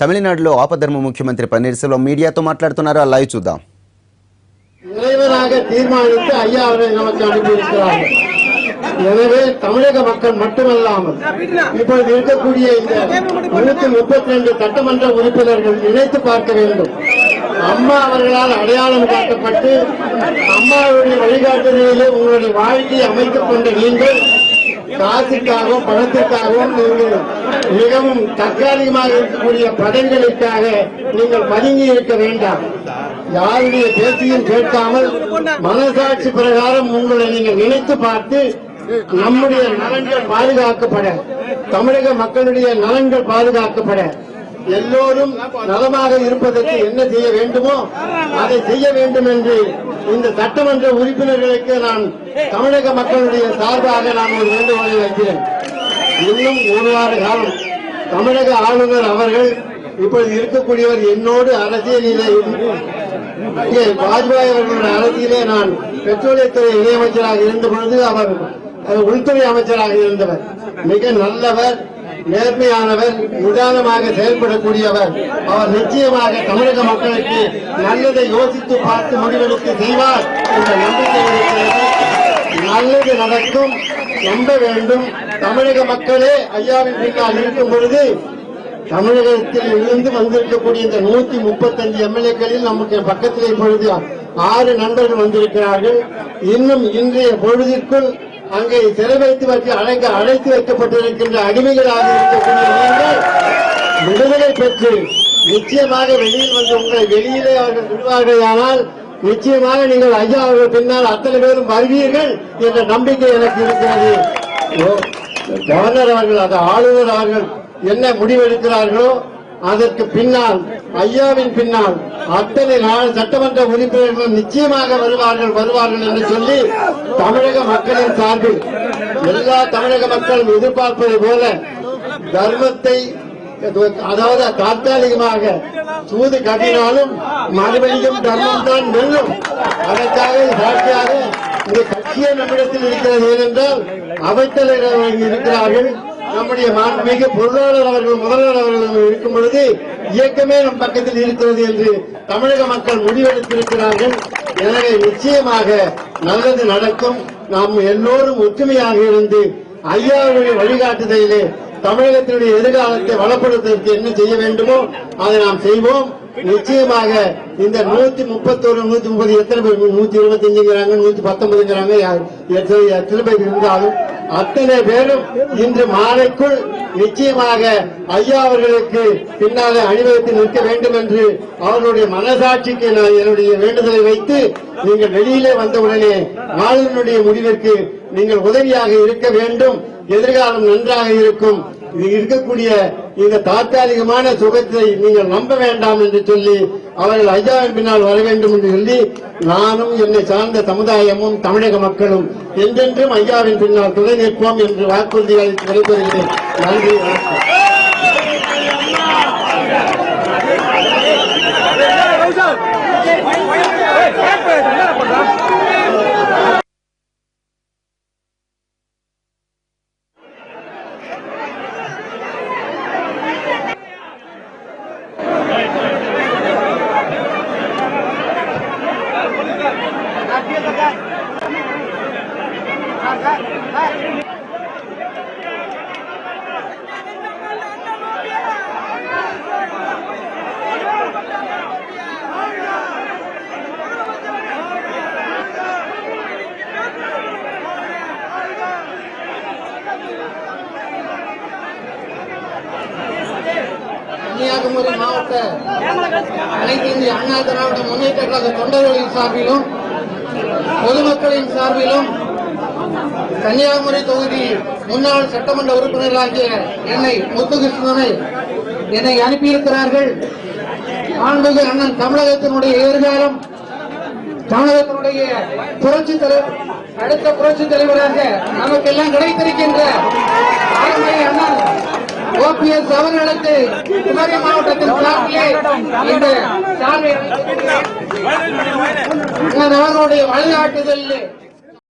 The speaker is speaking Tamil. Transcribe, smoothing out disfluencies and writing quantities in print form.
తమిళనాడులో ఆపధర్మ ముఖ్యమంత్రి పన్నీర్ సెల్వం మీడియాతో మాట్లాడుతున్నారు. ఆ లైవ్ చూద్దాం. இறைவனாக தீர்மானித்து ஐயா அவரை நமக்கு அனுப்பியிருக்கிறார்கள். எனவே தமிழக மக்கள் மட்டுமல்லாமல் இப்பொழுது இருக்கக்கூடிய இந்த 132 சட்டமன்ற உறுப்பினர்கள் நினைத்து பார்க்க வேண்டும். அம்மா அவர்களால் அடையாளம் காட்டப்பட்டு அம்மாவுடைய வழிகாட்டுதலிலே உங்களுடைய வாழ்க்கையை அமைத்துக் கொண்ட நீங்கள் காசுக்காகவும் பணத்திற்காகவும் நீங்கள் மிகவும் தற்காலிகமாக இருக்கக்கூடிய பதவிகளுக்காக நீங்கள் பதுங்கி இருக்க வேண்டாம். யாருடைய பேச்சையும் கேட்காமல் மனசாட்சி பிரகாரம் உங்களை நீங்கள் நினைத்து பார்த்து நம்முடைய நலன்கள் பாதுகாக்கப்பட, தமிழக மக்களுடைய நலன்கள் பாதுகாக்கப்பட, எல்லோரும் நலமாக இருப்பதற்கு என்ன செய்ய வேண்டுமோ அதை செய்ய வேண்டும் என்று இந்த சட்டமன்ற உறுப்பினர்களுக்கு நான் தமிழக மக்களுடைய சார்பாக நான் ஒரு வேண்டுகோளை வைக்கிறேன். இன்னும் ஒரு வார காலம் தமிழக ஆளுநர் அவர்கள் இப்பொழுது இருக்கக்கூடியவர் என்னோடு அரசியலிலே வாஜ்பாய் அவர்களுடைய அரசியலே நான் பெட்ரோலியத்துறை இணையமைச்சராக இருந்த பொழுது அவர் உள்துறை அமைச்சராக இருந்தவர். மிக நல்லவர், நேர்மையானவர், நிதானமாக செயல்படக்கூடியவர். அவர் நிச்சயமாக தமிழக மக்களுக்கு நல்லதை யோசித்து பார்த்து முடிவெடுத்து செய்வார் என்ற நம்பிக்கை இருக்கிறது. நல்லது நடக்கும், நம்ப வேண்டும். தமிழக மக்களே ஐயாவின் பின்னால் இருக்கும் பொழுது தமிழகத்தில் இருந்து வந்திருக்கக்கூடிய இந்த 135 எம்எல்ஏக்களில் நமக்கு பக்கத்தில் இப்பொழுது 6 நண்பர்கள் வந்திருக்கிறார்கள். இன்னும் இன்றைய பொழுதிற்குள் அங்கே சிறை வைத்து அழைத்து வைக்கப்பட்டிருக்கின்ற அடிமைகளாக இருக்கக்கூடிய நீங்கள் விடுதலை பெற்று நிச்சயமாக வெளியில் வந்து உங்களை வெளியிலே அவர்கள் விடுவார்கள். ஆனால் நிச்சயமாக நீங்கள் ஐயா அவர்கள் பின்னால் அத்தனை பேரும் வருவீர்கள் என்ற நம்பிக்கை எனக்கு இருக்கிறது. கவர்னர் அவர்கள், அது ஆளுநர் அவர்கள் என்ன முடிவெடுக்கிறார்களோ அதற்கு பின்னால் ஐயாவின் பின்னால் அத்தனை சட்டமன்ற உறுப்பினர்கள் நிச்சயமாக வருவார்கள் என்று சொல்லி தமிழக மக்களின் சார்பில் எல்லா தமிழக மக்களும் எதிர்பார்ப்பதை போல தர்மத்தை, அதாவது தற்காலிகமாக சூது கட்டினாலும் மறுபடியும் தர்மம் தான் வெல்லும். அதற்காக சாட்சியாக இந்த கட்சியே நம்மிடத்தில் இருக்கிறது. ஏனென்றால் அவைத்தலைவர் இருக்கிறார்கள், நம்முடைய மாண்புமிகு பொருளாளர் அவர்கள், முதல்வர் அவர்கள் இருக்கும் பொழுது இயக்கமே நம் பக்கத்தில் இருக்கிறது என்று தமிழக மக்கள் முடிவெடுத்திருக்கிறார்கள். எனவே நிச்சயமாக நல்லது நடக்கும். நாம் எல்லோரும் ஒற்றுமையாக இருந்து ஐயாவுடைய வழிகாட்டுதலிலே தமிழகத்தினுடைய எதிர்காலத்தை வளப்படுத்துவதற்கு என்ன செய்ய வேண்டுமோ அதை நாம் செய்வோம். நிச்சயமாக இந்த 131 130 எத்தனை பேர் 125ங்கிறாங்க, 119ங்கிறாங்க, எத்தனை பேர் இருந்தாலும் அத்தனை பேரும் இன்று மாலைக்குள் நிச்சயமாக ஐயா அவர்களுக்கு பின்னாலே அணிவகுத்து நிற்க வேண்டும் என்று அவர்களுடைய மனசாட்சிக்கு நான் என்னுடைய வேண்டுதலை வைத்து நீங்கள் வெளியிலே வந்தவுடனே ஆளுநருடைய முடிவிற்கு நீங்கள் உதவியாக இருக்க வேண்டும். எதிர்காலம் நன்றாக இருக்கும். இருக்கக்கூடிய இந்த தற்காலிகமான சுகத்தை நீங்கள் நம்ப வேண்டாம் என்று சொல்லி அவர்கள் ஐயாவின் பின்னால் வர வேண்டும் என்று சொல்லி நானும் என்னை சார்ந்த சமுதாயமும் தமிழக மக்களும் என்றென்றும் ஐயாவின் பின்னால் துணை நிற்போம் என்று வாக்குறுதி அளித்து விடைபெறுகிறேன். நன்றி, வணக்கம். கன்னியாகுமரி மாவட்ட அனைத்து இந்திய அண்ணா திராவிட முன்னேற்ற கழக தொண்டர்களின் சார்பிலும் பொதுமக்களின் சார்பிலும் கன்னியாகுமரி தொகுதி முன்னாள் சட்டமன்ற உறுப்பினராகிய என்னை முத்துகிருஷ்ணனை என்னை அனுப்பியிருக்கிறார்கள். மாண்புமிகு அண்ணன் தமிழகத்தினுடைய எதிர்காலம், தமிழகத்தினுடைய புரட்சி தலைவர், அடுத்த புரட்சி தலைவராக நமக்கெல்லாம் கிடைத்திருக்கின்ற அண்ணன் OPS அவர்களுக்கு குமரி மாவட்டத்தின் சார்பிலே இந்த சார்பை அவர்களுடைய வழிகாட்டுதலில்